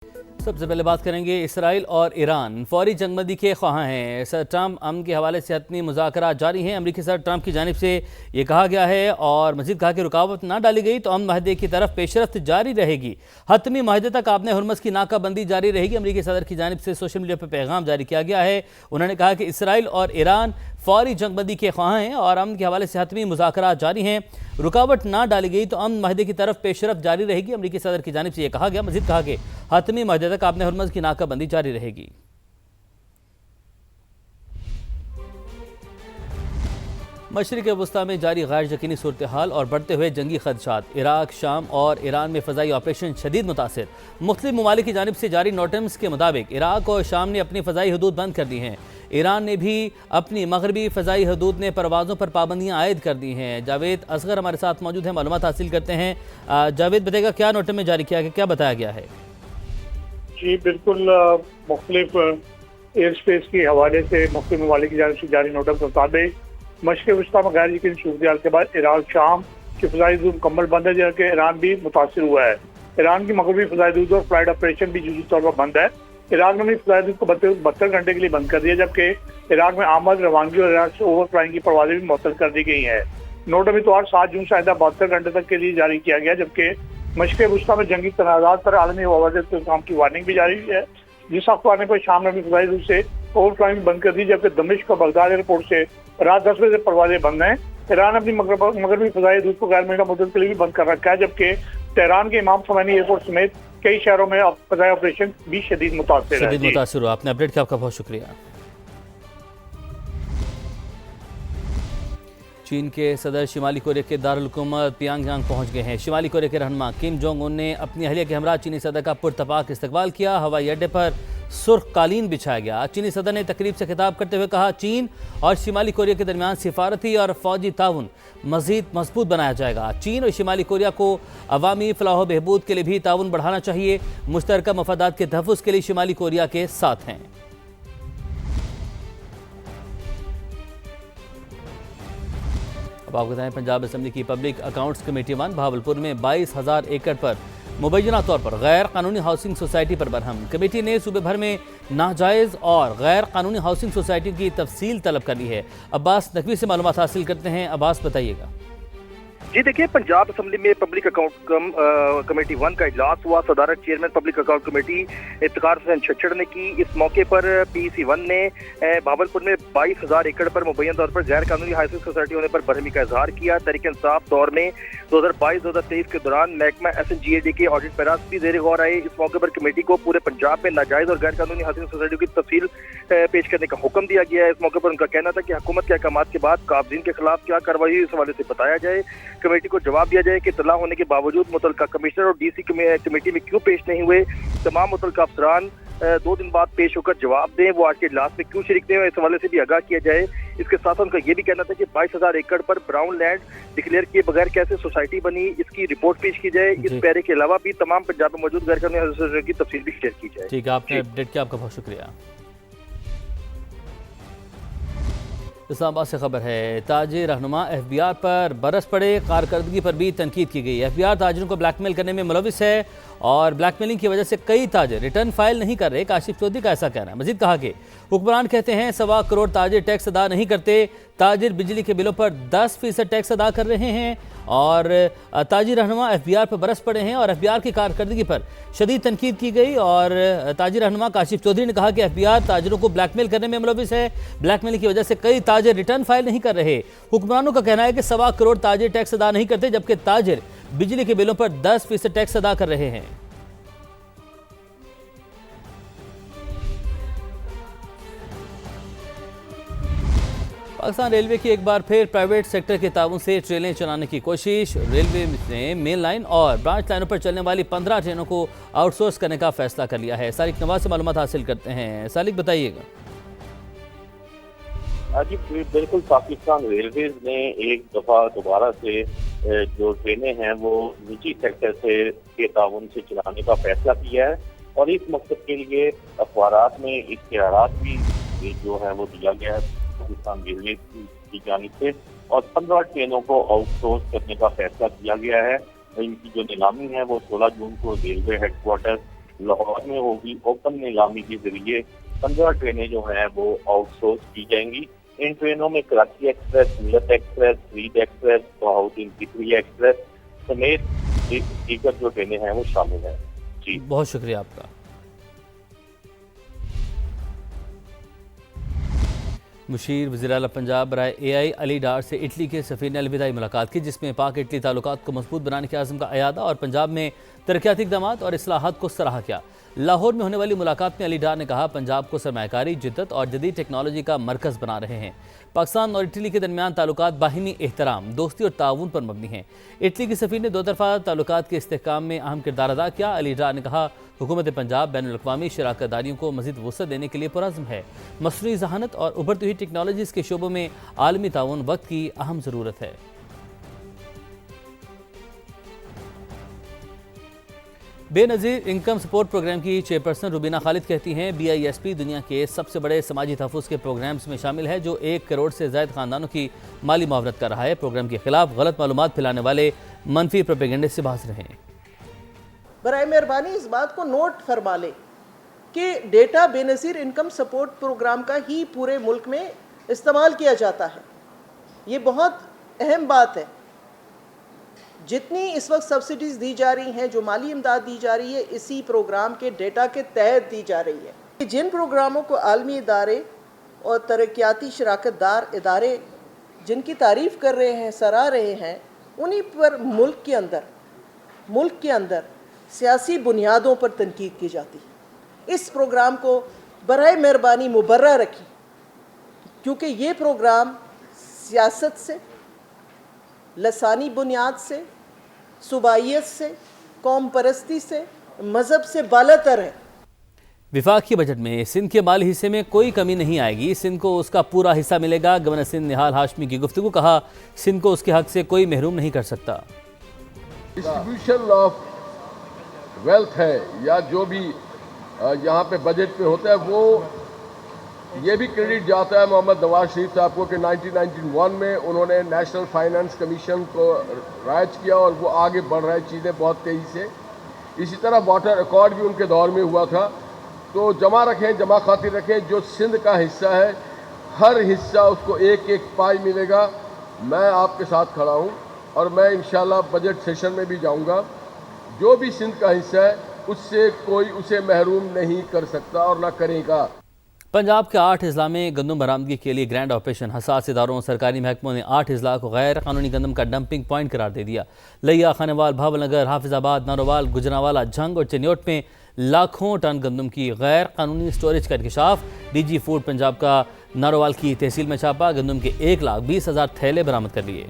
सबसे पहले बात करेंगे इसराइल और ईरान फौरी जंगबंदी के ख्वाह हैं। सर ट्रंप अमन के हवाले से हतमी मुज़ाकरात जारी हैं। अमरीकी सदर ट्रंप की जानिब से ये कहा गया है और मज़ीद कहा कि रुकावट ना डाली गई तो अमन माहदे की तरफ पेशरफ्त जारी रहेगी। हतमी माहदे तक आपने हुरमस की नाकाबंदी जारी रहेगी। अमरीकी सदर की जानिब से सोशल मीडिया पर पैगाम जारी किया गया है। उन्होंने कहा कि इसराइल और ईरान फौरी जंगबंदी के ख्वाह हैं और अमन के हवाले से हतमी मुज़ाकरात जारी हैं। रुकावट ना डाली गई तो अमन माहदे की तरफ पेशरफ्त जारी रहेगी। अमरीकी सदर की जानिब से यह कहा गया। मज़ीद कहा कि हतमी माहदे तक आपने हुरमस की नाकाबंदी जारी रहेगी। मशरिक़ वस्ता में जारी गैर यकीनी सूरत हाल और बढ़ते हुए जंगी खदशात, इराक, शाम और ईरान में फ़ज़ाई ऑपरेशन शदीद मुतासिर। मुख्तलिफ ममालिक की जानिब से जारी नोटिस के मुताबिक इराक और शाम ने अपनी फ़ज़ाई हदूद बंद कर दी हैं। ईरान ने भी अपनी मगरबी फ़ज़ाई हदूद में परवाज़ों पर पाबंदियाँ आयद कर दी हैं। जावेद असगर हमारे साथ मौजूद हैं, मालूमात हासिल करते हैं। जावेद बताएगा क्या नोटिस में जारी किया गया, क्या बताया गया है? जी बिल्कुल, मुख्तलिफ एयर स्पेस के हवाले से मुख्तलिफ ममालिक की जानिब से जारी नोटिस के मुताबिक मशरिक़ वस्ता में गैर यकीनी सूरत हाल के बाद इराक शाम की फ़ज़ाई हदूद मुकम्मल बंद है, जबकि ईरान भी मुतासिर हुआ है। ईरान की मगरबी फ़ज़ाई हदूद और फ्लाइट ऑपरेशन भी जुज़ी तौर पर बंद है। इराक ने अपनी फ़ज़ाई हदूद को 72 घंटे के लिए बंद कर दिया, जबकि इराक में आमद, रवानगी और इराक से ओवर फ्लाइंग की परवाज़ें भी मुअत्तल कर दी गई हैं। नोट अभी तो 7 जून से आइंदा 72 घंटे तक के लिए जारी किया गया, जबकि मशरिक़ वस्ता में जंगी तनाज़ात पर आलमी हवाले से काम की वार्निंग भी जारी है। जिस अखबार ने कोई शाम में भी फ़ज़ाई हदूद से ओवर फ्लाइंग बंद कर दी, जबकि दमिश्क और बगदाद एयरपोर्ट से रात 10 बजे से परवाजें बंद हैं। ईरान अपनी मगरबी फ़ज़ाई हदूद को गैर मुय्यना मुद्दत के लिए भी बंद कर रखा है, जबकि तेहरान के इमाम ख़ुमैनी एयरपोर्ट समेत कई शहरों में फ़ज़ाई ऑपरेशन भी शदीद मुतासिर है। आपने अपडेट किया, आपका बहुत शुक्रिया। चीन के सदर शिमाली कोरिया के दारुल हुकूमत पियांगयांग पहुंच गए हैं। शिमाली कोरिया के रहनुमा किम जोंग उन ने अपनी अहलिया के हमरा चीनी सदर का पुरतपाक इस्तकबाल किया। हवाई अड्डे पर सुर्ख कालीन बिछाया गया। चीनी सदर ने तकरीब से खिताब करते हुए कहा, चीन और शिमाली कोरिया के दरमियान सिफारती और फौजी ताउन मजीद मजबूत बनाया जाएगा। चीन और शिमाली कोरिया को अवामी फलाह बहबूद के लिए भी ताउन बढ़ाना चाहिए। मुश्तरका मफादात के तहफ़्फ़ुज़ के लिए शिमाली कोरिया के साथ हैं। अब आपको बताएं, पंजाब असम्बली की पब्लिक अकाउंट्स कमेटी 1 भावलपुर में 22,000 एकड़ पर मुबैना तौर पर गैर कानूनी हाउसिंग सोसाइटी पर बरहम। कमेटी ने सूबे भर में नाजायज़ और गैर कानूनी हाउसिंग सोसाइटी की तफसील तलब कर ली है। अब्बास नकवी से मालूमात हासिल करते हैं। अब्बास बताइएगा। जी देखिए, पंजाब असम्बली में पब्लिक अकाउंट कमेटी 1 का इजलास हुआ। सदारत chairman public account committee Iftikhar Hussain Chhachhar ने की। इस मौके पर PEC 1 ने भावलपुर में 22,000 एकड़ पर मुबैना तौर पर गैर कानूनी हाउसिंग सोसाइटी होने पर बरहमी का इजहार किया। तहरीक इंसाफ दौर में 2022-2023 के दौरान महकमा SNGAD के ऑडिट पैराज भी ज़ेर गौर आए। इस मौके पर कमेटी को पूरे पंजाब में नाजायज़ और गैर कानूनी हाउसिंग सोसाइटी की तफसील पेश करने का हुक्म दिया गया है। इस मौके पर उनका कहना था कि हुकूमत के अहकाम के बाद काबजीन के खिलाफ क्या कार्रवाई हुई, इस हवाले से बताया जाए। कमेटी को जवाब दिया जाए कि इत्तला होने के बावजूद मुतल्लिका कमिश्नर और DC कमेटी में क्यों पेश नहीं हुए। तमाम मुतल्लिका अफसरान 2 दिन बाद पेश होकर जवाब दें। वो आज के इजलास में क्यों शरीक नहीं हुए, इस हवाले से भी आगाह किया जाए। इसके साथ उनका ये भी कहना था कि 22,000 एकड़ पर ब्राउन लैंड डिक्लेयर किए बगैर कैसे सोसाइटी बनी, इसकी रिपोर्ट पेश की जाए। इस पैरे के अलावा भी तमाम पंजाब में मौजूद गैर कानूनी सोसाइटी की तफसील भी शेयर की जाए। ठीक है, आपने अपडेट किया, आपका बहुत शुक्रिया। इस्लामाबाद से खबर है, ताजिर रहनुमा FBI पर बरस पड़े, कारकर्दगी पर भी तनकीद की गई। FBI ताजिरों को ब्लैकमेल करने में मुलविस है और ब्लैकमेलिंग की वजह से कई ताजिर रिटर्न फाइल नहीं कर रहे। काशिफ चौधरी का ऐसा कहना है। मजीद कहा कि हुक्मरान कहते हैं 1.25 करोड़ ताजिर टैक्स अदा नहीं करते। ताजिर बिजली के बिलों पर 10% टैक्स अदा कर रहे हैं और ताजिर रहनुमा FBI पर बरस पड़े हैं और FBI की कारकर्दगी पर शदीद तनकीद की गई। और ताजिर रहनुमा काशिफ चौधरी ने कहा कि FBI ताजिरों को ब्लैकमेल करने में मुलविस है। ब्लैकमेलिंग की वजह से कई ताजिर रिटर्न फाइल नहीं कर रहे। हुक्मरानों का कहना है कि 1.25 करोड़ ताजिर टैक्स अदा नहीं करते, जबकि ताजिर बिजली के बिलों पर 10% टैक्स अदा कर रहे हैं। पाकिस्तान रेलवे की एक बार फिर प्राइवेट सेक्टर के ताउन से ट्रेनें चलाने की कोशिश। रेलवे ने मेन लाइन और ब्रांच लाइनों पर चलने वाली 15 ट्रेनों को आउटसोर्स करने का फैसला कर लिया है। सालिक नवाज से मालूमात हासिल करते हैं। सालिक बताइएगा। जी बिल्कुल, पाकिस्तान रेलवेज ने एक दफ़ा दोबारा से जो ट्रेनें हैं वो निजी सेक्टर से के ताउन से चलाने का फैसला किया है और इस मकसद के लिए अखबारात में इश्तिहारात भी जो है वो दिया गया है पाकिस्तान रेलवे की जानिब से और 15 ट्रेनों को आउटसोर्स करने का फैसला किया गया है। इनकी जो नीलामी है वो 16 जून को रेलवे हेडक्वार्टर लाहौर में होगी ओपन नीलामी के जरिए 15 ट्रेनें जो हैं वो आउटसोर्स की जाएंगी। इन ट्रेनों में कराची एक्सप्रेस, मिलत एक्सप्रेस, रीड एक्सप्रेस, बहाउद्दीन किकरी एक्सप्रेस समेत दीगर जो ट्रेनें हैं वो शामिल हैं। जी बहुत शुक्रिया आपका। मुशीर वज़ीर आला पंजाब बराए AI अली डार से इटली के सफ़ीर ने अलविदाई मुलाकात की, जिसमें पाक इटली ताल्लुकात को मजबूत बनाने के आज़म का अयादा और पंजाब में तरक्याती इक़दामात और इस्लाहात को सराहा किया। लाहौर में होने वाली मुलाकात में अली डार ने कहा, पंजाब को सरमायाकारी, जिद्दत और जदीद टेक्नोलॉजी का मरकज़ बना रहे हैं। पाकिस्तान और इटली के दरमियान ताल्लुकात बाहिमी एहतराम, दोस्ती और ताउन पर मबनी हैं। इटली की सफ़ीर ने दो तरफ़ा ताल्लुकात के इस्तेहकाम में अहम किरदार अदा किया। अली डार ने कहा, हुकूमत पंजाब बैनुल-अक़वामी शराकतदारियों को मज़ीद वुसअत देने के लिए पुरअज़्म है। मसनूई ज़हानत और उभरती हुई टेक्नोलॉजीज़ के शोबों में आलमी ताउन वक्त की अहम ज़रूरत है। बेनज़ीर इनकम सपोर्ट प्रोग्राम की चेयरपर्सन रुबीना खालिद कहती हैं, BISP दुनिया के सबसे बड़े समाजी तहफ़्फ़ुज़ के प्रोग्राम्स में शामिल है जो 1 करोड़ से ज़ायद ख़ानदानों की माली मुआवरत कर रहा है। प्रोग्राम के खिलाफ गलत मालूमात फैलाने वाले मनफी प्रोपेगेंडे से बाज रहें। बराए मेहरबानी इस बात को नोट फरमा लें कि data Benazir income support programme का ही पूरे मुल्क में इस्तेमाल किया जाता है। ये बहुत अहम बात है। जितनी इस वक्त सब्सिडीज़ दी जा रही हैं, जो माली इमदाद दी जा रही है, इसी प्रोग्राम के डेटा के तहत दी जा रही है। जिन प्रोग्रामों को आलमी इदारे और तरक्याती शराकतदार इदारे जिनकी तारीफ़ कर रहे हैं, सराह रहे हैं, उन्हीं पर मुल्क के अंदर सियासी बुनियादों पर तनकीद की जाती है। इस प्रोग्राम को बराए मेहरबानी मुबर्रा रखें, क्योंकि ये प्रोग्राम सियासत से, लसानी बुनियाद से, सूबाइयत से, कौम परस्ती से, मज़हब से बालातर है। विफाकी बजट में सिंध के माली हिस्से में कोई कमी नहीं आएगी, सिंध को उसका पूरा हिस्सा मिलेगा। गवर्नर सिंध निहाल हाशमी की गुफ्तगू, कहा, सिंध को उसके हक से कोई महरूम नहीं कर सकता। डिस्ट्रीब्यूशन ऑफ वेल्थ है या जो भी यहाँ पे बजट पे होता है, वो ये भी क्रेडिट जाता है मोहम्मद नवाज शरीफ साहब को कि 1991 में उन्होंने नेशनल फाइनेंस कमीशन को राइज किया और वो आगे बढ़ रहा है चीज़ें बहुत तेज़ी से। इसी तरह वाटर अकॉर्ड भी उनके दौर में हुआ था। तो जमा रखें, जमा खातिर रखें, जो सिंध का हिस्सा है हर हिस्सा उसको एक एक पाई मिलेगा। मैं आपके साथ खड़ा हूँ और मैं इंशाल्लाह बजट सेशन में भी जाऊँगा। जो भी सिंध का हिस्सा है उससे कोई उसे महरूम नहीं कर सकता और ना करेगा। पंजाब के 8 अजला में गंदम बरामदगी के लिए ग्रैंड ऑपरेशन। हसास इदारों और सरकारी महकमों ने 8 अजला को गैर कानूनी गंदम का डंपिंग पॉइंट करार दे दिया। लिया, खानेवाल, भावलनगर, हाफिजाबाद, नारोवाल, गुजरांवाला, झंग और चिन्योट में लाखों टन गंदम की गैर कानूनी स्टोरेज का इंकशाफ। DG फूड पंजाब का नारोवाल की तहसील में छापा, गंदम के 1,20,000 थैले बरामद कर लिए।